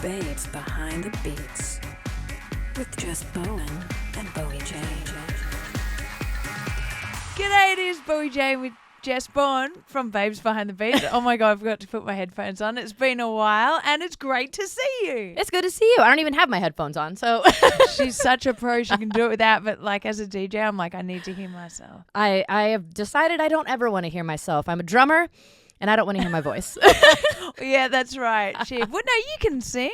Babes Behind the Beats with Jess Bowen and Bowie J. G'day, it is Bowie J with Jess Bowen from Babes Behind the Beats. Oh my God, I forgot to put my headphones on. It's been a while and it's great to see you. It's good to see you. I don't even have my headphones on, so. She's such a pro, she can do it without, but like as a DJ, I'm like, I need to hear myself. I have decided I don't ever want to hear myself. I'm a drummer and I don't want to hear my voice. Yeah, that's right. Well, no, you can sing.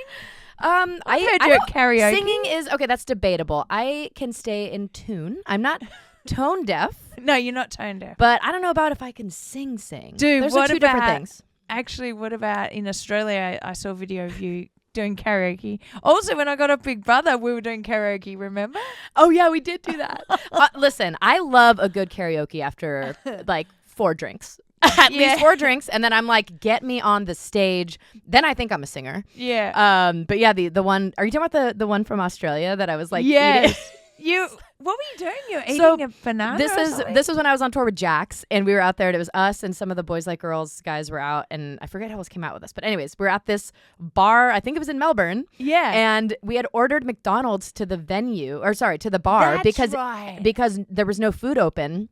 I heard you at karaoke. Singing is, okay, that's debatable. I can stay in tune. I'm not tone deaf. No, you're not tone deaf. But I don't know about if I can sing. Dude, those what are two different about, things. Actually, what about in Australia? I saw a video of you doing karaoke. Also, when I got a Big Brother, we were doing karaoke, remember? Oh, yeah, we did do that. Listen, I love a good karaoke after like 4 drinks. At least 4 drinks, and then I'm like, get me on the stage. Then I think I'm a singer. Yeah. But yeah, the one. Are you talking about the one from Australia that I was like, yes. eating? What were you doing? You were eating a banana. This was when I was on tour with Jax, and we were out there, and it was us and some of the Boys Like Girls guys were out, and I forget who else came out with us. But anyways, we're at this bar. I think it was in Melbourne. Yeah. And we had ordered McDonald's to the to the bar. That's because there was no food open,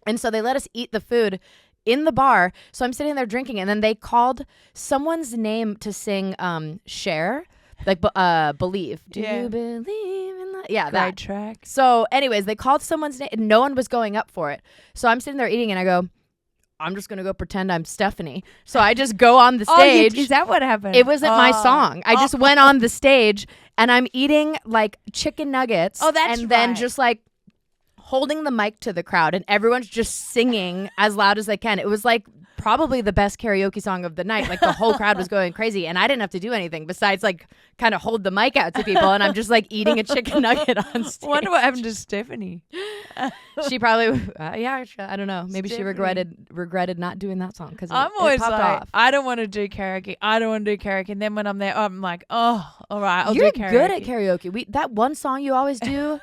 and so they let us eat the food in the bar. So I'm sitting there drinking, and then they called someone's name to sing Cher, like Believe. Do you believe in that? Yeah, Great that track. So anyways, they called someone's name and no one was going up for it. So I'm sitting there eating and I go, I'm just going to go pretend I'm Stephanie. So I just go on the stage. Is that what happened? It wasn't my song. I just went on the stage and I'm eating like chicken nuggets. Oh, that's and then just like holding the mic to the crowd and everyone's just singing as loud as they can. It was like probably the best karaoke song of the night. Like the whole crowd was going crazy and I didn't have to do anything besides like kind of hold the mic out to people, and I'm just like eating a chicken nugget on stage. I wonder what happened to Stephanie. She probably I don't know, maybe Stephanie. she regretted not doing that song because I'm always popped like, off. I don't want to do karaoke. And then when I'm there, I'm like, oh, all right, I'll You're do karaoke. good at karaoke. That one song you always do.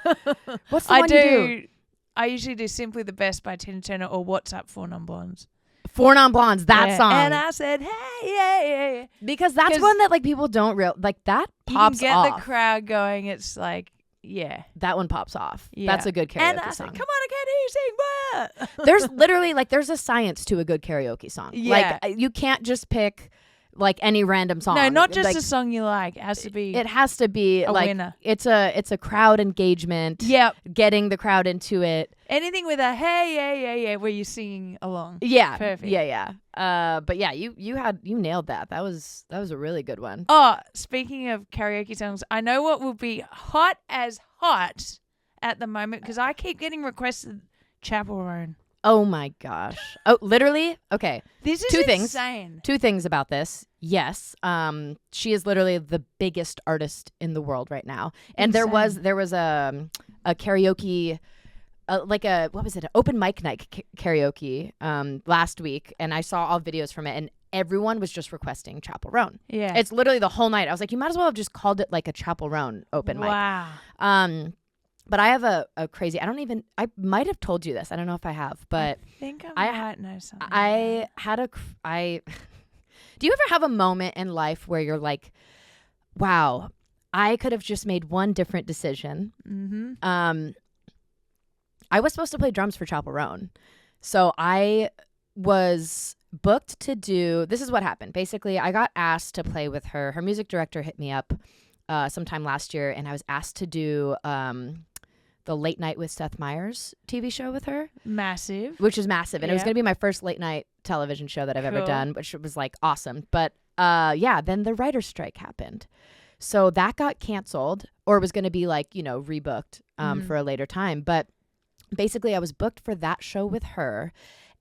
What's the one you do? I usually do Simply the Best by Tina Turner or What's Up for Non-Blondes. 4 Non-Blondes, that song. And I said, hey, yeah. Because that's one that like people don't like that pops You can get off. the crowd going. It's like, yeah. That one pops off. Yeah. That's a good karaoke and I song. said, come on, I can't hear you sing. What? There's literally like there's a science to a good karaoke song. Yeah. Like you can't just pick like any random song. No, not just like, a song you like. It has to be. It has to be a like winner. It's a crowd engagement. Yep. Getting the crowd into it. Anything with a hey, yeah, where you're singing along. Yeah. Perfect. Yeah. But yeah, you nailed that. That was a really good one. Oh, speaking of karaoke songs, I know what will be hot as hot at the moment because I keep getting requested Chapell Roan. Oh my gosh. Oh, literally? Okay. This is insane. 2 things about this. Yes. She is literally the biggest artist in the world right now. And Insane. there was a karaoke an open mic night karaoke last week, and I saw all videos from it, and everyone was just requesting Chapell Roan. Yeah. It's literally the whole night. I was like, you might as well have just called it like a Chapell Roan open mic. Wow. But I have a crazy, I might have told you this. I don't know if I have, but I think I might know something. Do you ever have a moment in life where you're like, wow, I could have just made one different decision? Mm-hmm. I was supposed to play drums for Chapell Roan. So I was booked to do, this is what happened. Basically, I got asked to play with her. Her music director hit me up sometime last year, and I was asked to do the Late Night with Seth Meyers TV show with her. Massive. Which is massive. And it was going to be my first late night television show that I've ever done, which was like awesome. But then the writer's strike happened. So that got canceled, or was going to be like, rebooked for a later time. But basically I was booked for that show with her.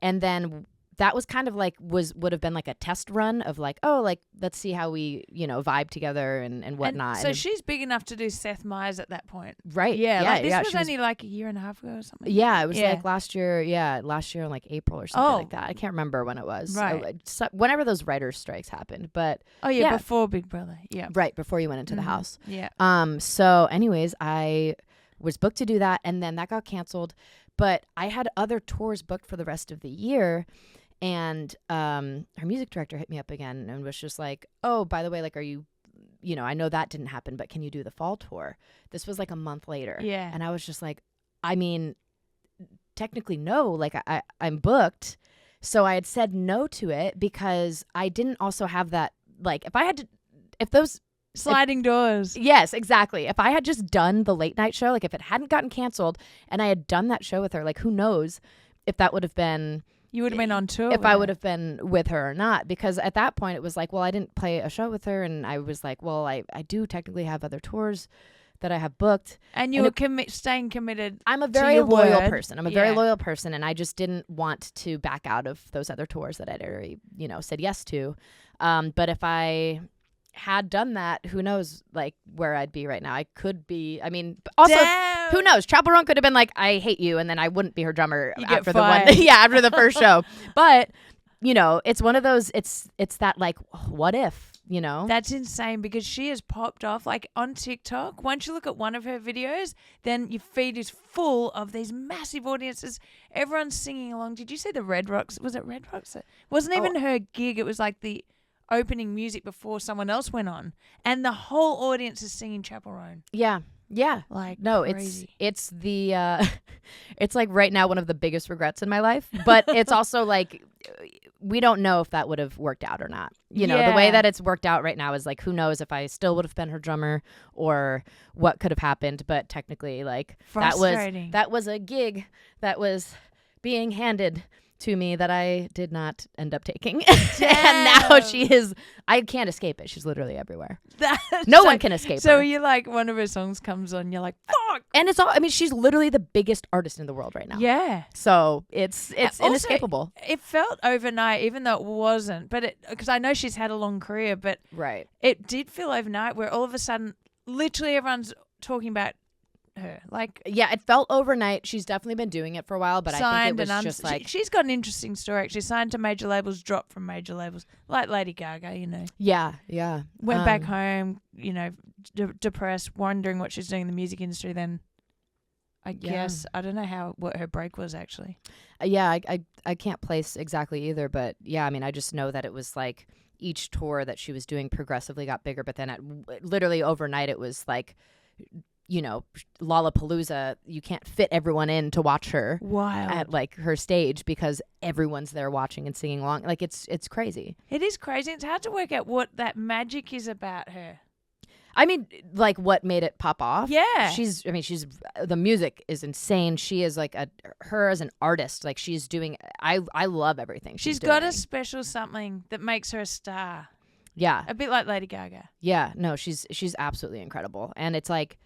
And then that was kind of like would have been like a test run of like, oh, like let's see how we, vibe together and whatnot. And so she's big enough to do Seth Meyers at that point. Right. Yeah. This was only like a year and a half ago or something. Yeah. It was like last year. Yeah. Last year in like April or something like that. I can't remember when it was. Right. Whenever those writers' strikes happened. But before Big Brother. Yeah. Right. Before you went into the house. Yeah. So anyways, I was booked to do that, and then that got canceled. But I had other tours booked for the rest of the year. And her music director hit me up again and was just like, oh, by the way, like, are you I know that didn't happen, but can you do the fall tour? This was like a month later. Yeah. And I was just like, I mean, technically no, like I'm booked. So I had said no to it because I didn't also have that, like, if those sliding doors. Yes, exactly. If I had just done the late night show, like if it hadn't gotten canceled and I had done that show with her, like who knows if that would have been, you would have been on tour. If I would have been with her or not, because at that point it was like, well, I didn't play a show with her, and I was like, well, I do technically have other tours that I have booked. And you were staying committed. I'm a very loyal person. I'm a very Yeah. loyal person, and I just didn't want to back out of those other tours that I'd already, said yes to. But if I had done that, who knows, like, where I'd be right now. I could be, I mean, also, Damn. who knows? Chapell Roan could have been like, I hate you, and then I wouldn't be her drummer You get after fired. after the first show. But, it's one of those, it's that, like, what if, That's insane because she has popped off like on TikTok. Once you look at one of her videos, then your feed is full of these massive audiences. Everyone's singing along. Did you see the Red Rocks? Was it Red Rocks? It wasn't even her gig. It was like the opening music before someone else went on. And the whole audience is singing Chapell Roan. Yeah. Yeah. Like, no, crazy. it's the it's like right now one of the biggest regrets in my life, but it's also like we don't know if that would have worked out or not. The way that it's worked out right now is like, who knows if I still would have been her drummer or what could have happened, but technically like Frustrating. that was a gig that was being handed to me that I did not end up taking. And now I can't escape it. She's literally everywhere. No one can escape her. So you like one of her songs comes on, you're like, fuck. And it's all, I mean, she's literally the biggest artist in the world right now. Yeah. So it's Also, inescapable. It felt overnight, even though it wasn't, but because I know she's had a long career, but Right. it did feel overnight where all of a sudden, literally everyone's talking about her. Like, Yeah, it felt overnight. She's definitely been doing it for a while, but I signed think it was and just like, she's got an interesting story actually. Signed to major labels, dropped from major labels, like Lady Gaga, yeah. went back home, depressed, wondering what she's doing in the music industry. Then I guess I don't know what her break was actually. Yeah, I can't place exactly either, but yeah, I mean, I just know that it was like each tour that she was doing progressively got bigger, but then literally overnight it was like, Lollapalooza, you can't fit everyone in to watch her Wild. at like her stage because everyone's there watching and singing along. Like it's crazy. It is crazy. It's hard to work out what that magic is about her. I mean, like what made it pop off? Yeah. She's the music is insane. She is like her as an artist. Like she's doing, I love everything She's doing. got a special something that makes her a star. Yeah. A bit like Lady Gaga. Yeah. No, she's absolutely incredible. And it's like,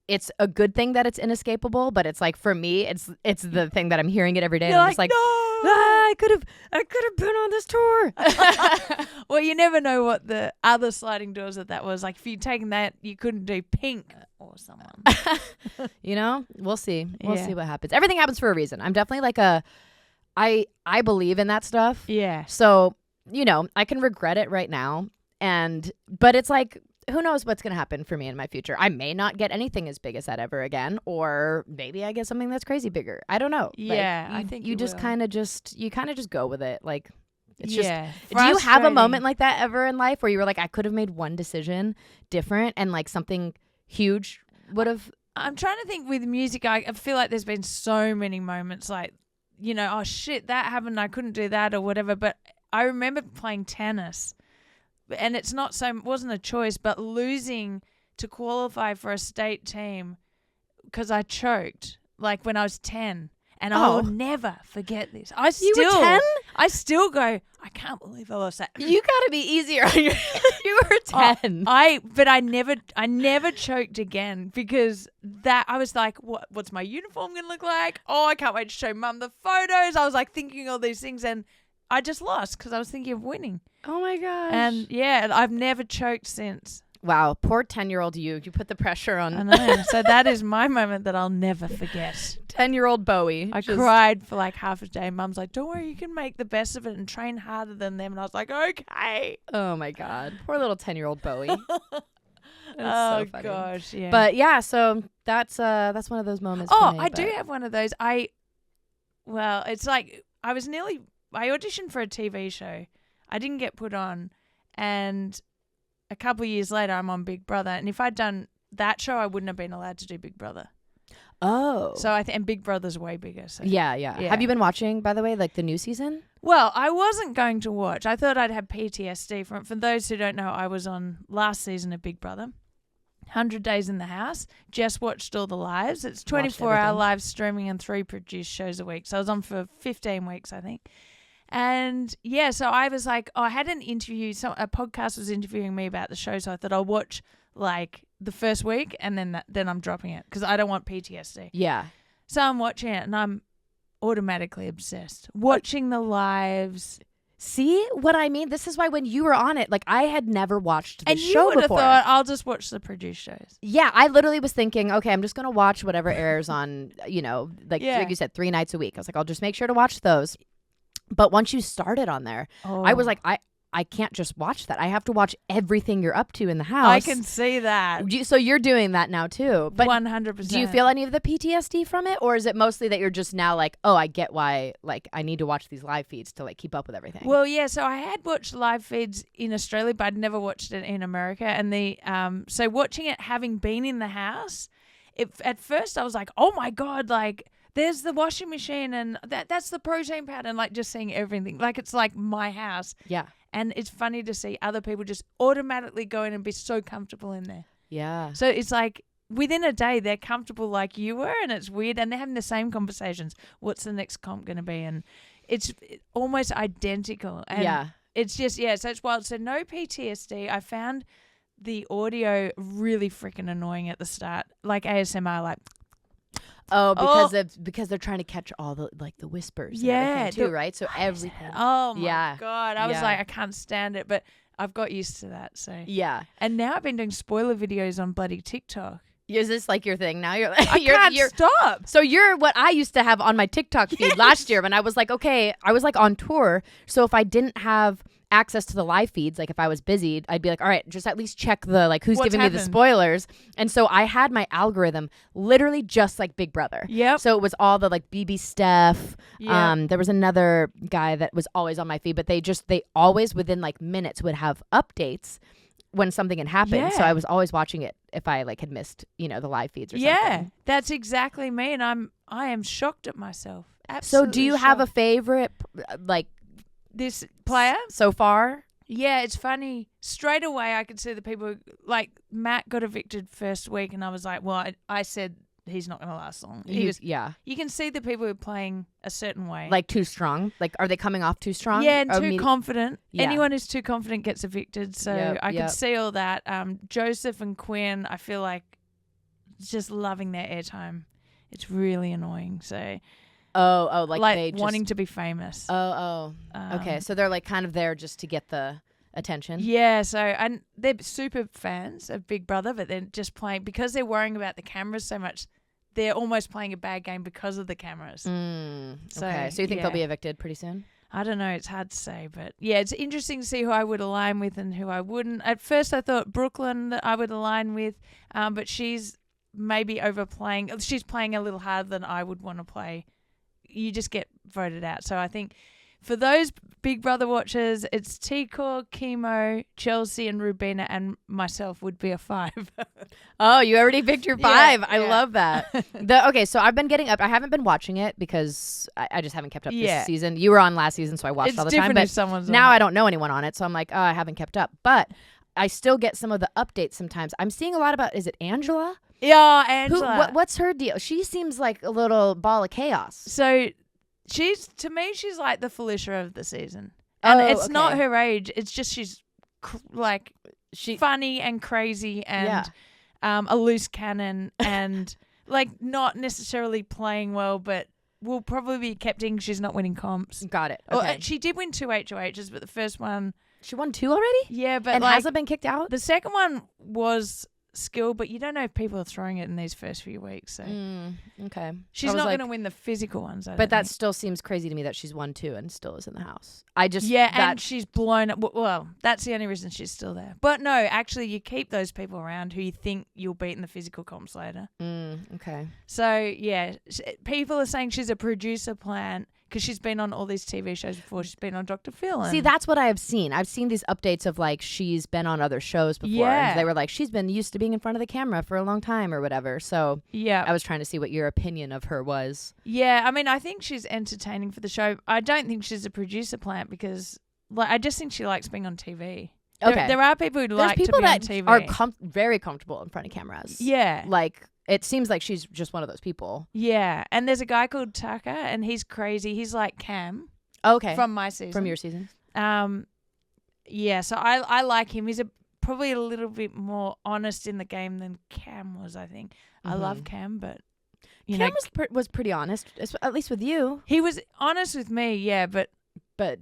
it's a good thing that it's inescapable, but it's like for me, it's the thing that I'm hearing it every day. You're And I'm just like, no! I could have been on this tour. Well, you never know what the other sliding doors that was. Like if you'd taken that, you couldn't do Pink or someone. We'll see. We'll Yeah. see what happens. Everything happens for a reason. I'm definitely like I believe in that stuff. Yeah. So, I can regret it right now. But it's like, who knows what's going to happen for me in my future? I may not get anything as big as that ever again, or maybe I get something that's crazy bigger. I don't know. Yeah, Like, I think you you just will. kind of just go with it. Like it's Yeah. just. Do you have a Frustrating. moment like that ever in life where you were like, I could have made one decision different and like something huge would have? I'm trying to think with music. I feel like there's been so many moments like, oh shit, that happened. I couldn't do that or whatever. But I remember playing tennis. And it wasn't a choice, but losing to qualify for a state team because I choked like when I was 10. And I will never forget this. You were 10? I still go, I can't believe I lost that. You gotta be easier on your. You were 10. But I never choked again because that I was like, what's my uniform gonna look like? Oh, I can't wait to show mum the photos. I was like thinking all these things and I just lost because I was thinking of winning. Oh my gosh. And yeah, I've never choked since. Wow, poor 10-year-old you. You put the pressure on. I know. So that is my moment that I'll never forget. 10-year-old Bowie. I cried for like half a day. Mum's like, don't worry, you can make the best of it and train harder than them. And I was like, okay. Oh my God. Poor little 10-year-old Bowie. Oh, so funny. gosh, yeah. But yeah, so that's one of those moments. Oh, for me, I do have one of those. It's like I auditioned for a TV show. I didn't get put on, and a couple of years later, I'm on Big Brother. And if I'd done that show, I wouldn't have been allowed to do Big Brother. Oh. So and Big Brother's way bigger. So. Yeah. Have you been watching, by the way, like the new season? Well, I wasn't going to watch. I thought I'd have PTSD from it. For those who don't know, I was on last season of Big Brother. 100 Days in the House. Just watched all the lives. It's 24-hour live streaming and 3 produced shows a week. So I was on for 15 weeks, I think. And yeah, so I was like, I had an interview. A podcast was interviewing me about the show. So I thought I'll watch like the first week and then I'm dropping it because I don't want PTSD. Yeah. So I'm watching it and I'm automatically obsessed. Watching the lives. See what I mean? This is why when you were on it, like I had never watched the and show you would before. have thought I'll just watch the produced shows. Yeah, I literally was thinking, okay, I'm just gonna watch whatever airs on, like you said, 3 nights a week. I was like, I'll just make sure to watch those. But once you started on there, I was like, I can't just watch that. I have to watch everything you're up to in the house. I can see that. So you're doing that now too. But 100%. Do you feel any of the PTSD from it? Or is it mostly that you're just now like, oh, I get why like I need to watch these live feeds to like keep up with everything? Well, yeah, so I had watched live feeds in Australia, but I'd never watched it in America. And so watching it, having been in the house, at first I was like, oh my God, like there's the washing machine and that's the protein powder, and like just seeing everything. Like it's like my house. Yeah. And it's funny to see other people just automatically go in and be so comfortable in there. Yeah. So it's like within a day they're comfortable like you were, and it's weird. And they're having the same conversations. What's the next comp going to be? And it's almost identical. And it's just, so it's wild. So no PTSD. I found the audio really freaking annoying at the start. Like ASMR, like... Oh, because they're trying to catch all the like the whispers and everything too, right? So everything. Oh my God. I was like, I can't stand it, but I've got used to that. So yeah. And now I've been doing spoiler videos on bloody TikTok. Is this like your thing now? You're like, I can't stop. So you're what I used to have on my TikTok feed last year when I was like, okay, I was like on tour. So if I didn't have access to the live feeds, like if I was busy, I'd be like, all right, just at least check the like who's giving me the spoilers. And so I had my algorithm literally just like Big Brother. Yep. So it was all the like BB Steph. Yep. There was another guy that was always on my feed, but they always within like minutes would have updates when something had happened. Yeah. So I was always watching it if I like had missed, the live feeds or something. Yeah, that's exactly me, and I am shocked at myself. Absolutely. So do you have a favorite like this player so far? Yeah, it's funny. Straight away, I could see the people like Matt got evicted first week, and I was like, well, I said he's not going to last long. Yeah. You can see the people who are playing a certain way. Like too strong? Like, are they coming off too strong? Yeah, and too confident. Yeah. Anyone who's too confident gets evicted. So I could see all that. Joseph and Quinn, I feel like just loving their airtime. It's really annoying. So... like they wanting to be famous. Okay, so they're like kind of there just to get the attention. Yeah, so and they're super fans of Big Brother, but they're just playing because they're worrying about the cameras so much. They're almost playing a bad game because of the cameras. Okay, so you think they'll be evicted pretty soon? I don't know. It's hard to say, but yeah, it's interesting to see who I would align with and who I wouldn't. At first, I thought Brooklyn that I would align with, but she's maybe overplaying. She's playing a little harder than I would want to play. You just get voted out. So I think for those Big Brother watchers, it's T-Core, Chemo, Chelsea, and Rubina, and myself would be a 5. Oh, you already picked your 5. Yeah, I love that. Okay, so I've been getting up. I haven't been watching it because I just haven't kept up this season. You were on last season, so I watched all the time. But if someone's now on. I don't know anyone on it, so I'm like, oh, I haven't kept up. But I still get some of the updates sometimes. I'm seeing a lot about, is it Angela? Yeah, Angela. What's her deal? She seems like a little ball of chaos. So she's like the Felicia of the season. And it's not her age. It's just she's funny and crazy and a loose cannon and like not necessarily playing well, but will probably be kept in. She's not winning comps. Got it. Okay. She did win 2 HOHs, but the first one... She won 2 already? Yeah, but and hasn't been kicked out? The second one was skill, but you don't know if people are throwing it in these first few weeks. So okay. She's not going to win the physical ones, but that still seems crazy to me that she's won 2 and still is in the house. And she's blown up. Well, that's the only reason she's still there. But no, actually, you keep those people around who you think you'll beat in the physical comps later. Okay. So, yeah, people are saying she's a producer plant because she's been on all these TV shows before. She's been on Dr. Phil. See, that's what I have seen. I've seen these updates of like she's been on other shows before. Yeah. And they were like, she's been used to being in front of the camera for a long time or whatever. So yeah, I was trying to see what your opinion of her was. Yeah, I mean, I think she's entertaining for the show. I don't think she's a producer plant because like I just think she likes being on TV. Okay. There are people who like to be on TV. Are very comfortable in front of cameras. Yeah. Like, it seems like she's just one of those people. Yeah. And there's a guy called Tucker, and he's crazy. He's like Cam. Okay. From my season. From your season. Yeah, so I like him. He's probably a little bit more honest in the game than Cam was, I think. I love Cam, but... Cam was pretty honest, at least with you. He was honest with me, yeah, but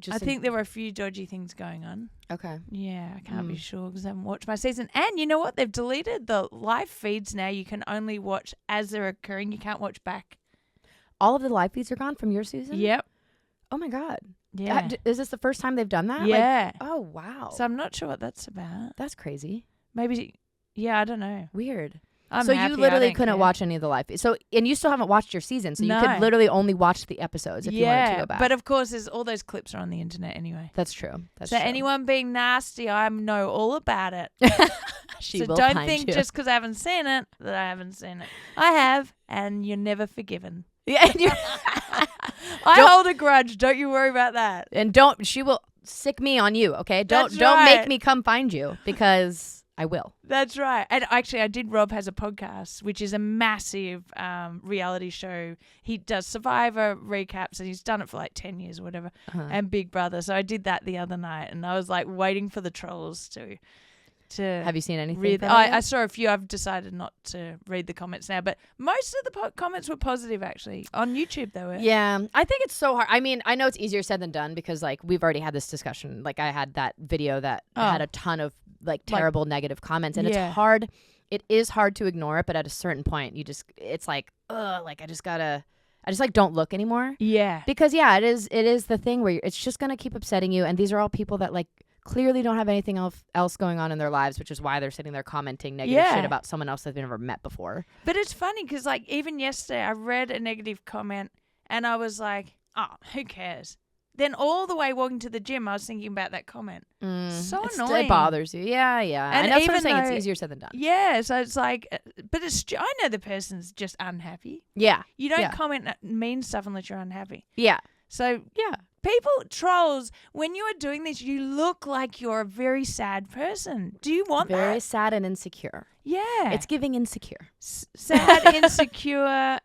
just I think there were a few dodgy things going on. Okay. Yeah, I can't be sure because I haven't watched my season. And you know what? They've deleted the live feeds now. You can only watch as they're occurring. You can't watch back. All of the live feeds are gone from your season? Yep. Oh, my God. Yeah. Is this the first time they've done that? Yeah. Like, oh, wow. So I'm not sure what that's about. That's crazy. Maybe, yeah, I don't know. Weird. I'm so happy. you literally I don't couldn't care. watch any of the live feeds. So, and you still haven't watched your season, so you No. could literally only watch the episodes if you wanted to go back. But of course, there's all those clips are on the internet anyway. That's true. So anyone being nasty, I know all about it. She so will don't find think you. just because I haven't seen it that I haven't seen it. I have, and you're never forgiven. Yeah, and I hold a grudge. Don't you worry about that. and she will sick me on you, okay? Don't That's don't right. make me come find you because I will. That's right. And actually, I did. Rob has a podcast, which is a massive reality show. He does Survivor recaps, and he's done it for like 10 years or whatever, and Big Brother. So I did that the other night, and I was like waiting for the trolls to Have you seen anything? read. from it I yet? saw a few. I've decided not to read the comments now, but most of the comments were positive actually. On YouTube, they were. Yeah, I think it's so hard. I mean, I know it's easier said than done because like we've already had this discussion. Like I had that video that had a ton of like terrible negative comments, and it's hard. It is hard to ignore it, but at a certain point, it's like, ugh, like I just like don't look anymore. Yeah. Because it is the thing where it's just gonna keep upsetting you, and these are all people that like clearly don't have anything else going on in their lives, which is why they're sitting there commenting negative shit about someone else that they've never met before. But it's funny because, like, even yesterday, I read a negative comment and I was like, oh, who cares? Then all the way walking to the gym, I was thinking about that comment. So annoying. It bothers you. Yeah. And And that's what I'm even saying. It's though- easier said than done. Yeah, so it's like, but I know the person's just unhappy. Yeah. You don't comment mean stuff unless you're unhappy. Yeah. So Yeah. people, trolls, when you are doing this, you look like you're a very sad person. Do you want Very that? sad and insecure. Yeah. It's giving insecure. Sad, insecure.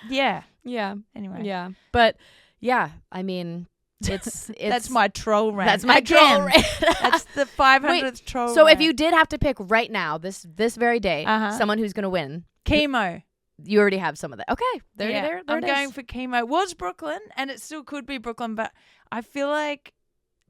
Yeah. Yeah. Anyway. Yeah. But yeah, I mean, it's That's my troll rant. That's my Again, troll rant. That's the 500th troll So rant. if you did have to pick right now, this very day, someone who's gonna win, Chemo. you already have some of that. Okay, there I'm it going is. for chemo. Was Brooklyn, and it still could be Brooklyn, but I feel like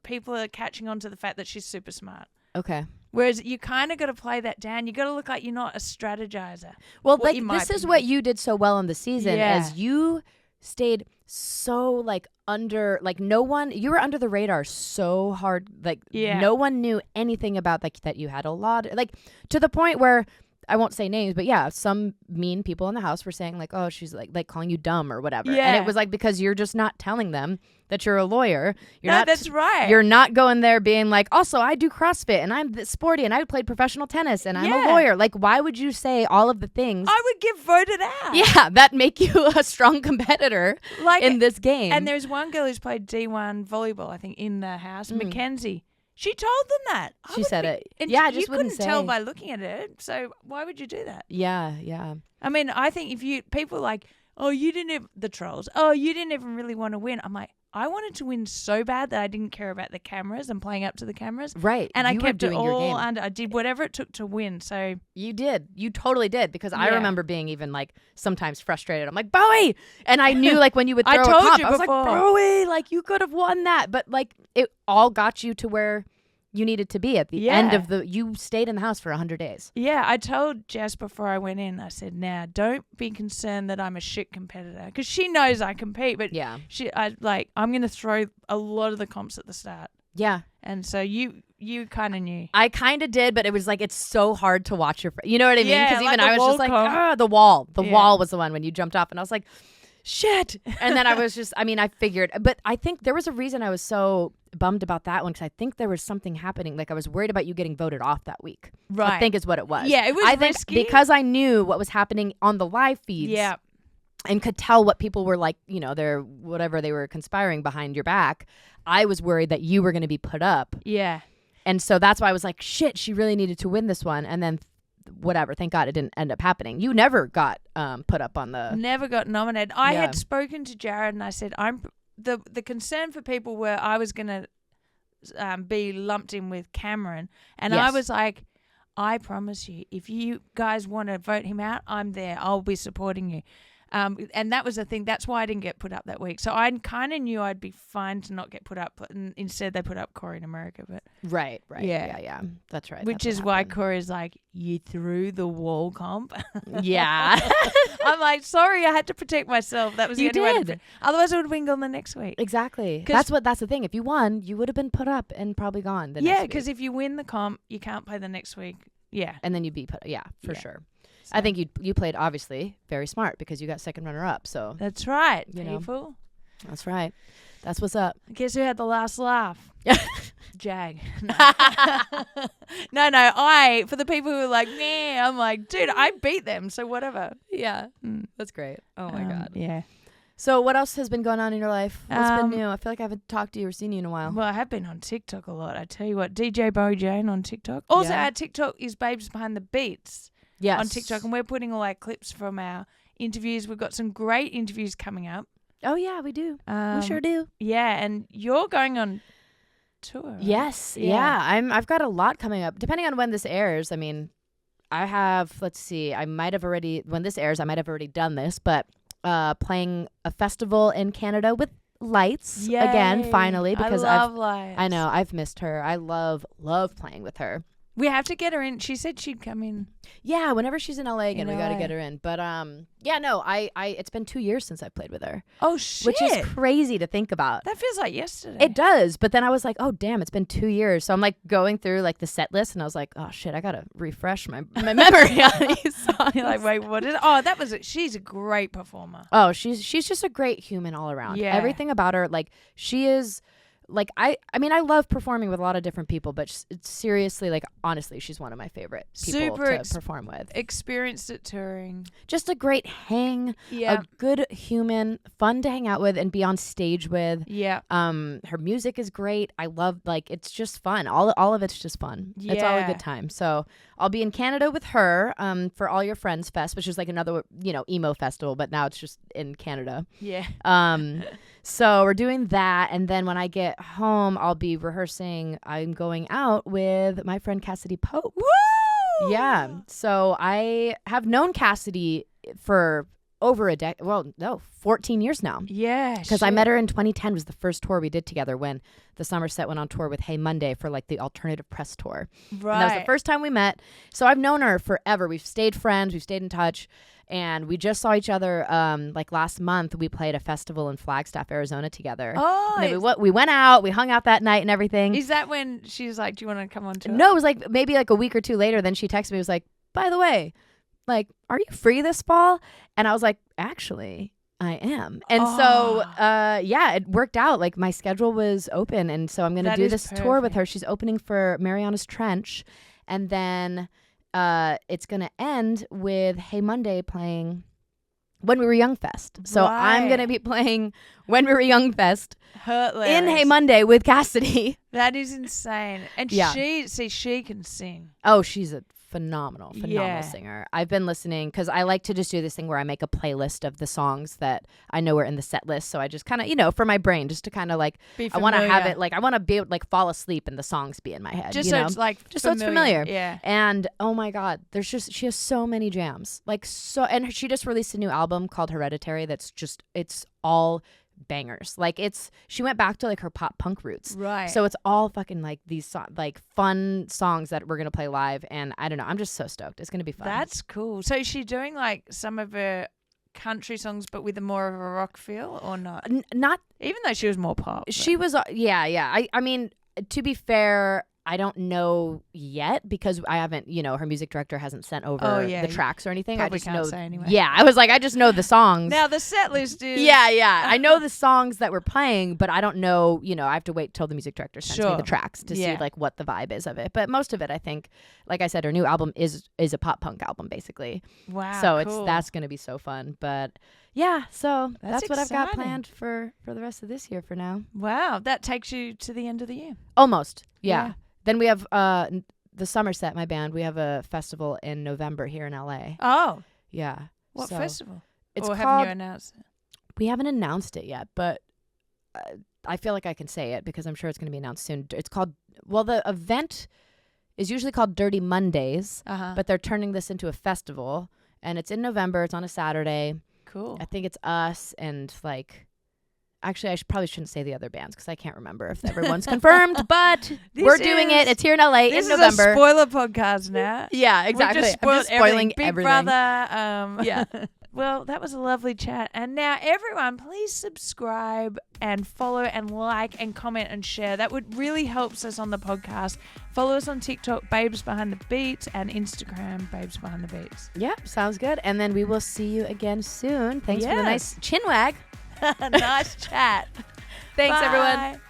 people are catching on to the fact that she's super smart. Okay. Whereas you kind of got to play that down. You got to look like you're not a strategizer. Well, What like you might this is be. what you did so well in the season, Yeah. as you stayed so like under, like no one, you were under the radar so hard, like no one knew anything about that you had a lot, like to the point where I won't say names, but yeah, some mean people in the house were saying like, oh, she's like calling you dumb or whatever. Yeah. And it was like, because you're just not telling them that you're a lawyer. You're No, not, that's right. You're not going there being like, also I do CrossFit and I'm sporty and I played professional tennis and I'm a lawyer. Like, why would you say all of the things? I would get voted out. Yeah, that make you a strong competitor in this game. And there's one girl who's played D1 volleyball, I think, in the house, Mackenzie. She told them that. She said it. And Yeah, I just you wouldn't couldn't tell say. by looking at it. So why would you do that? Yeah. I mean, I think if people like, oh, you didn't even, the trolls, oh, you didn't even really want to win. I'm like, I wanted to win so bad that I didn't care about the cameras and playing up to the cameras. Right. And I You were kept it doing your all game. under. I did whatever it took to win. So You did. You totally did. Because I Yeah. remember being even like sometimes frustrated. I'm like, Bowie! And I knew like when you would I throw told a comp, you I was like, before. Bowie, like you could have won that. But like it all got you to where you needed to be at the end of you stayed in the house for 100 days. yeah, I told Jess before I went in, I said, now don't be concerned that I'm a shit competitor. Because she knows I compete. But Yeah. I'm going to throw a lot of the comps at the start. Yeah. And so you kind of knew. I kind of did, but it was like, it's so hard to watch you know what I mean? Yeah, Because like even the I was wall just like, comp. the wall. The wall was the one when you jumped off. And I was like, shit. And then I was just, I figured, but I think there was a reason I was so bummed about that one, because I think there was something happening. Like I was worried about you getting voted off that week. Right. I think is what it was. Yeah, it was risky. Because I knew what was happening on the live feeds. Yeah. And could tell what people were like, they're whatever they were conspiring behind your back. I was worried that you were going to be put up. Yeah. And so that's why I was like, shit, she really needed to win this one. And then whatever, thank God it didn't end up happening. You never got put up on the... Never got nominated. I had spoken to Jared and I said, the concern for people were I was going to be lumped in with Cameron. And I was like, I promise you, if you guys want to vote him out, I'm there. I'll be supporting you. And that was the thing. That's why I didn't get put up that week. So I kind of knew I'd be fine to not get put up. And instead, they put up Corey in America. But right. Yeah. That's right. Which is why Corey's like, you threw the wall comp. Yeah. I'm like, sorry, I had to protect myself. That was the only way to otherwise, I would have been gone the next week. Exactly. That's the thing. If you won, you would have been put up and probably gone the next week. Yeah, because if you win the comp, you can't play the next week. Yeah. And then you'd be put. Yeah, for sure. So. I think you played obviously very smart because you got second runner up. So that's right, people. That's right. That's what's up. Guess who had the last laugh? Jag. No. I for the people who are like, nah, I'm like, dude, I beat them, so whatever. Yeah, that's great. Oh my God. Yeah. So what else has been going on in your life? What's been new? I feel like I haven't talked to you or seen you in a while. Well, I have been on TikTok a lot. I tell you what, DJ Bowie Jane on TikTok. Also, our TikTok is Babes Behind the Beats. Yes. On TikTok, and we're putting all our clips from our interviews. We've got some great interviews coming up. Oh yeah, we do. We sure do. Yeah, and you're going on tour. Right? Yes. Yeah. I've got a lot coming up. Depending on when this airs. I mean, I have. Let's see. When this airs, I might have already done this, but playing a festival in Canada with Lights again. Finally, because I love Lights. I know I've missed her. I love playing with her. We have to get her in. She said she'd come in. Yeah, whenever she's in LA again, we got to get her in. But it's been 2 years since I played with her. Oh shit. Which is crazy to think about. That feels like yesterday. It does, but then I was like, oh damn, it's been 2 years. So I'm like going through like the set list and I was like, oh shit, I got to refresh my memory on these songs. You're like, wait, what is it? Oh, that was it. She's a great performer. Oh, she's just a great human all around. Yeah. Everything about her, like she is like I mean, I love performing with a lot of different people, but seriously, like honestly, she's one of my favorite people to perform with. Experienced at touring. Just a great hang. Yeah. A good human, fun to hang out with and be on stage with. Yeah. Her music is great. I love it's just fun. All of it's just fun. Yeah. It's all a good time. So I'll be in Canada with her for All Your Friends Fest, which is like another emo festival, but now it's just in Canada. Yeah. So we're doing that, and then when I get home, I'll be rehearsing. I'm going out with my friend Cassadee Pope. Woo! Yeah. So I have known Cassadee for over 14 years now. Yeah. Because I met her in 2010 was the first tour we did together when the Somerset went on tour with Hey Monday for like the alternative press tour. Right. And that was the first time we met. So I've known her forever. We've stayed friends. We've stayed in touch. And we just saw each other like last month. We played a festival in Flagstaff, Arizona together. Oh. And then we went out. We hung out that night and everything. Is that when she was like, do you want to come on tour? No, it was like maybe like a week or two later. Then she texted me. It was like, by the way, like, are you free this fall? And I was like, actually, I am. And so, it worked out. Like my schedule was open. And so I'm going to do this tour with her. She's opening for Mariana's Trench. And then it's going to end with Hey Monday playing When We Were Young Fest. So I'm going to be playing When We Were Young Fest in Hey Monday with Cassadee. That is insane. And she can sing. Oh, she's a phenomenal singer. I've been listening because I like to just do this thing where I make a playlist of the songs that I know are in the set list. So I just kind of, for my brain, just to kind of like, I want to have it like, I want to be able to like fall asleep and the songs be in my head. Just so it's like, so it's familiar. Yeah. And oh my God, she has so many jams. And she just released a new album called Hereditary that's just, it's all bangers. Like she went back to like her pop punk roots, right? So it's all fucking like these like fun songs that we're gonna play live, and I don't know, I'm just so stoked. It's gonna be fun. That's cool. So is she doing like some of her country songs but with a more of a rock feel or not? Not even though she was more pop. She was I mean, to be fair, I don't know yet because I haven't, her music director hasn't sent over the tracks or anything. I just can't know. say anyway. Yeah, I was like, I just know the songs. Now the set list is. Yeah. I know the songs that we're playing, but I don't know. I have to wait till the music director sends me the tracks to see like what the vibe is of it. But most of it, I think, like I said, her new album is a pop punk album basically. Wow. So that's gonna be so fun. But yeah, so that's what I've got planned for the rest of this year for now. Wow, that takes you to the end of the year. Almost. Yeah. Then we have the Somerset, my band. We have a festival in November here in LA. Oh. Yeah. What festival? It's called, haven't you announced it? We haven't announced it yet, but I feel like I can say it because I'm sure it's going to be announced soon. It's called, the event is usually called Dirty Mondays, but they're turning this into a festival, and it's in November. It's on a Saturday. Cool. I think it's us and actually, I probably shouldn't say the other bands because I can't remember if everyone's confirmed, but we're doing it. It's here in LA in November. This is a spoiler podcast now. Yeah, exactly. I'm just spoiling everything. Big Brother. Yeah. Well, that was a lovely chat. And now, everyone, please subscribe and follow and like and comment and share. That would really helps us on the podcast. Follow us on TikTok, Babes Behind the Beats, and Instagram, Babes Behind the Beats. Yep, sounds good. And then we will see you again soon. Thanks for the nice chin wag. Nice chat. Thanks, Bye. everyone.